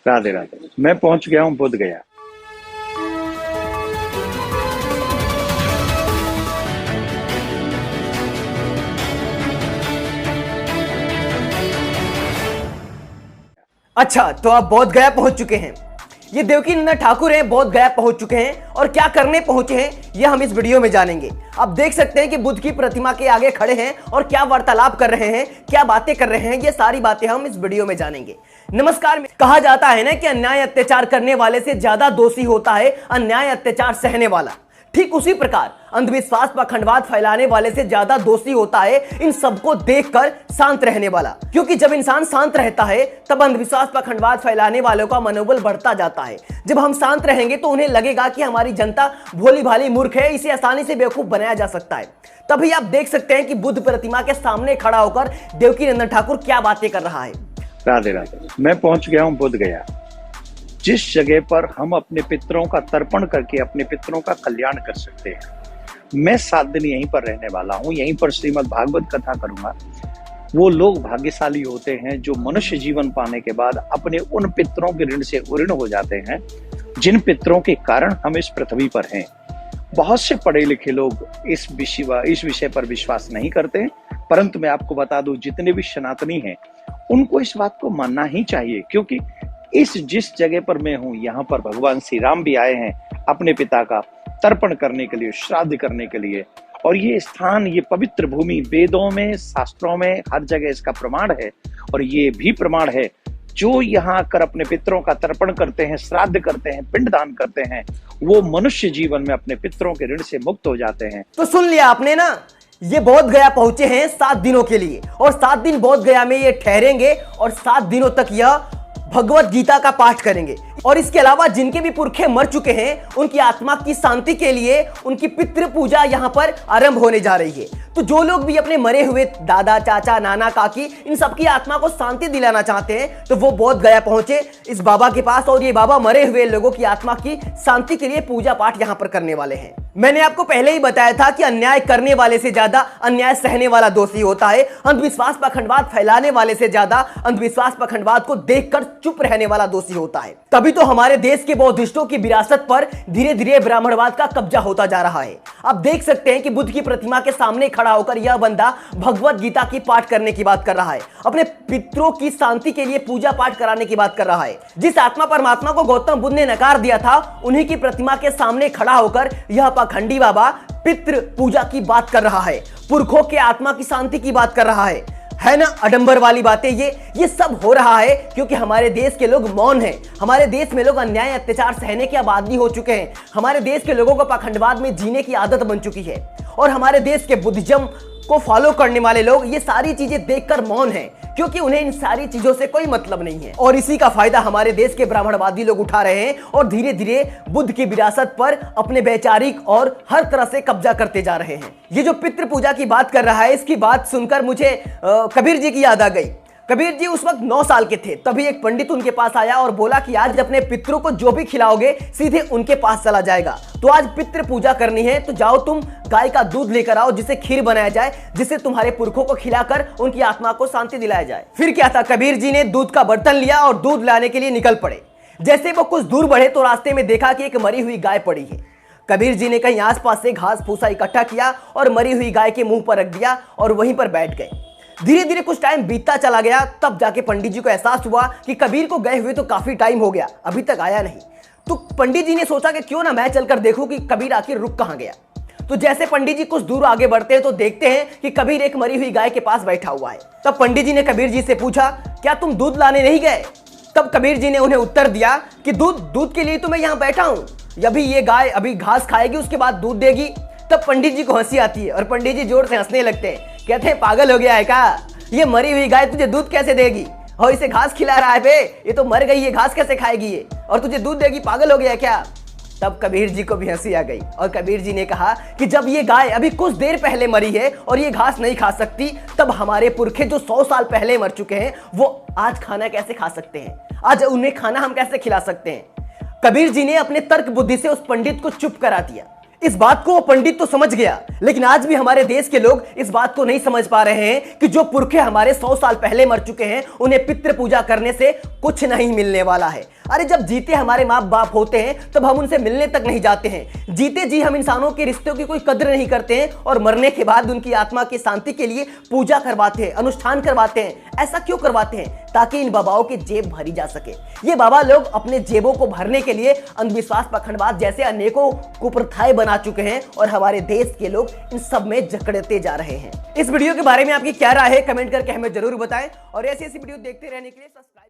राधे राधे। मैं पहुंच गया हूं बोध गया। अच्छा, तो आप बोध गया पहुंच चुके हैं। ये देवकीनंदन ठाकुर हैं, बोध गया पहुंच चुके हैं और क्या करने पहुंचे हैं ये हम इस वीडियो में जानेंगे। आप देख सकते हैं कि बुद्ध की प्रतिमा के आगे खड़े हैं और क्या वार्तालाप कर रहे हैं, क्या बातें कर रहे हैं, ये सारी बातें हम इस वीडियो में जानेंगे। नमस्कार। कहा जाता है ना कि अन्याय अत्याचार करने वाले से ज्यादा दोषी होता है अन्याय अत्याचार सहने वाला। ठीक उसी प्रकार अंधविश्वास पखंडवाद फैलाने वाले से ज्यादा दोषी होता है इन सबको देखकर शांत रहने वाला, क्योंकि जब इंसान शांत रहता है तब अंधविश्वास पखंडवाद फैलाने वालों का मनोबल बढ़ता जाता है। जब हम शांत रहेंगे तो उन्हें लगेगा कि हमारी जनता भोली भाली मूर्ख है, इसे आसानी से बेवकूफ बनाया जा सकता है। तभी आप देख सकते हैं कि बुद्ध प्रतिमा के सामने खड़ा होकर देवकीनंदन ठाकुर क्या बातें कर रहा है। राधे राधे। मैं पहुंच गया हूं बोध गया, जिस जगह पर हम अपने पितरों का तर्पण करके अपने पितरों का कल्याण कर सकते हैं। मैं 7 दिन यहीं पर रहने वाला हूं, यहीं पर श्रीमद् भागवत कथा करूंगा। वो लोग भाग्यशाली होते हैं जो मनुष्य जीवन पाने के बाद अपने उन पितरों के ऋण से उऋण हो जाते हैं जिन पितरों के कारण हम इस पृथ्वी पर हैं। बहुत से पढ़े लिखे लोग इस विषय पर विश्वास नहीं करते, परंतु मैं आपको बता दूं, जितने भी सनातनी हैं उनको इस बात को मानना ही चाहिए, क्योंकि जिस जगह पर मैं हूं यहाँ पर भगवान श्री राम भी आए हैं अपने पिता का तर्पण करने के लिए, श्राद्ध करने के लिए। और ये स्थान, ये पवित्र भूमि वेदों में, शास्त्रों में हर जगह इसका प्रमाण है। और ये भी प्रमाण है, जो यहाँ आकर अपने पितरों का तर्पण करते हैं, श्राद्ध करते हैं, पिंडदान करते हैं, वो मनुष्य जीवन में अपने पितरों के ऋण से मुक्त हो जाते हैं। तो सुन लिया आपने ना, ये बोध गया पहुंचे हैं 7 दिनों के लिए और 7 दिन बोध गया में ये ठहरेंगे और 7 दिनों तक यह भगवत गीता का पाठ करेंगे। और इसके अलावा जिनके भी पुरखे मर चुके हैं उनकी आत्मा की शांति के लिए उनकी पितृ पूजा यहाँ पर आरंभ होने जा रही है। तो जो लोग भी अपने मरे हुए दादा, चाचा, नाना, काकी, इन सबकी आत्मा को शांति दिलाना चाहते हैं तो वो बोध गया पहुंचे इस बाबा के पास, और ये बाबा मरे हुए लोगों की आत्मा की शांति के लिए पूजा पाठ यहाँ पर करने वाले हैं। मैंने आपको पहले ही बताया था कि अन्याय करने वाले से ज्यादा अन्याय सहने वाला दोषी होता है। अंधविश्वास पखंडवाद फैलाने वाले से ज्यादा अंधविश्वास पखंडवाद को देखकर चुप रहने वाला दोषी होता है। तभी तो हमारे देश के बौद्धिस्टों की विरासत पर धीरे धीरे ब्राह्मणवाद का कब्जा होता जा रहा है। आप देख सकते हैं कि बुद्ध की प्रतिमा के सामने खड़ा होकर यह बंदा भगवत गीता की पाठ करने की बात कर रहा है, अपने पितरों की शांति के लिए पूजा पाठ कराने की बात कर रहा है। जिस आत्मा परमात्मा को गौतम बुद्ध ने नकार दिया था, उन्हीं की प्रतिमा के सामने खड़ा होकर यह पाखंडी बाबा पितृ पूजा की बात कर रहा है, पुरखों के आत्मा की शांति की बात कर रहा है ना। आडंबर वाली बातें ये सब हो रहा है क्योंकि हमारे देश के लोग मौन हैं। हमारे देश में लोग अन्याय अत्याचार सहने के आबादी हो चुके हैं। हमारे देश के लोगों को पाखंडवाद में जीने की आदत बन चुकी है और हमारे देश के बुद्धिज्म को फॉलो करने वाले लोग ये सारी चीजें देखकर मौन हैं, क्योंकि उन्हें इन सारी चीजों से कोई मतलब नहीं है। और इसी का फायदा हमारे देश के ब्राह्मणवादी लोग उठा रहे हैं और धीरे धीरे बुद्ध की विरासत पर अपने वैचारिक और हर तरह से कब्जा करते जा रहे हैं। ये जो पितृ पूजा की बात कर रहा है, इसकी बात सुनकर मुझे कबीर जी की याद आ गई। कबीर जी उस वक्त 9 साल के थे। तभी एक पंडित उनके पास आया और बोला कि आज अपने पितरों को जो भी खिलाओगे सीधे उनके पास चला जाएगा। तो आज पितृ पूजा करनी है तो जाओ तुम गाय का दूध लेकर आओ, जिसे खीर बनाया जाए, जिसे तुम्हारे पुरखों को खिलाकर उनकी आत्मा को शांति दिलाया जाए। फिर क्या था, कबीर जी ने दूध का बर्तन लिया और दूध लाने के लिए निकल पड़े। जैसे वो कुछ दूर बढ़े तो रास्ते में देखा कि एक मरी हुई गाय पड़ी है। कबीर जी ने कहीं आसपास से घास फूसा इकट्ठा किया और मरी हुई गाय के मुंह पर रख दिया और वहीं पर बैठ गए। धीरे धीरे कुछ टाइम बीतता चला गया, तब जाके पंडित जी को एहसास हुआ कि कबीर को गए हुए तो काफी टाइम हो गया, अभी तक आया नहीं। तो पंडित जी ने सोचा कि क्यों ना मैं चलकर देखूं कि कबीर आखिर रुक कहां गया। तो जैसे पंडित जी कुछ दूर आगे बढ़ते हैं तो देखते हैं कि कबीर एक मरी हुई गाय के पास बैठा हुआ है। तब पंडित जी ने कबीर जी से पूछा, क्या तुम दूध लाने नहीं गए? तब कबीर जी ने उन्हें उत्तर दिया कि दूध के लिए तो मैं यहाँ बैठा हूँ, अभी ये गाय अभी घास खाएगी, उसके बाद दूध देगी। तब पंडित जी को हंसी आती है और पंडित जी जोर से हंसने लगते हैं, कहते हैं पागल हो गया है क्या? ये मरी हुई गाय तुझे दूध कैसे देगी? और इसे घास खिला रहा है बे, ये तो मर गई है, घास कैसे खाएगी ये, और तुझे दूध देगी? पागल हो गया क्या? तब कबीर जी को भी हंसी आ गई और कबीर जी ने कहा कि जब ये गाय अभी कुछ देर पहले मरी है और ये घास नहीं खा सकती, तब हमारे पुरखे जो 100 साल पहले मर चुके हैं वो आज खाना कैसे खा सकते हैं? आज उन्हें खाना हम कैसे खिला सकते हैं? कबीर जी ने अपने तर्क बुद्धि से उस पंडित को चुप करा दिया। इस बात को वो पंडित तो समझ गया, लेकिन आज भी हमारे देश के लोग इस बात को नहीं समझ पा रहे हैं कि जो पुरखे हमारे 100 साल पहले मर चुके हैं उन्हें पितृ पूजा करने से कुछ नहीं मिलने वाला है। अरे जब जीते हमारे माँ बाप होते हैं तब हम उनसे मिलने तक नहीं जाते हैं। जीते जी हम इंसानों के रिश्तों की कोई कदर नहीं करते हैं और मरने के बाद उनकी आत्मा की शांति के लिए पूजा करवाते हैं, अनुष्ठान करवाते हैं। ऐसा क्यों करवाते हैं? ताकि इन बाबाओं की जेब भरी जा सके। ये बाबा लोग अपने जेबों को भरने के लिए अंधविश्वास, पखंडवाद जैसे अनेकों कुप्रथाएं बना चुके हैं और हमारे देश के लोग इन सब में जकड़ते जा रहे हैं। इस वीडियो के बारे में आपकी क्या राय है? कमेंट करके हमें जरूर बताएं और ऐसी वीडियो देखते रहने के लिए सब्सक्राइब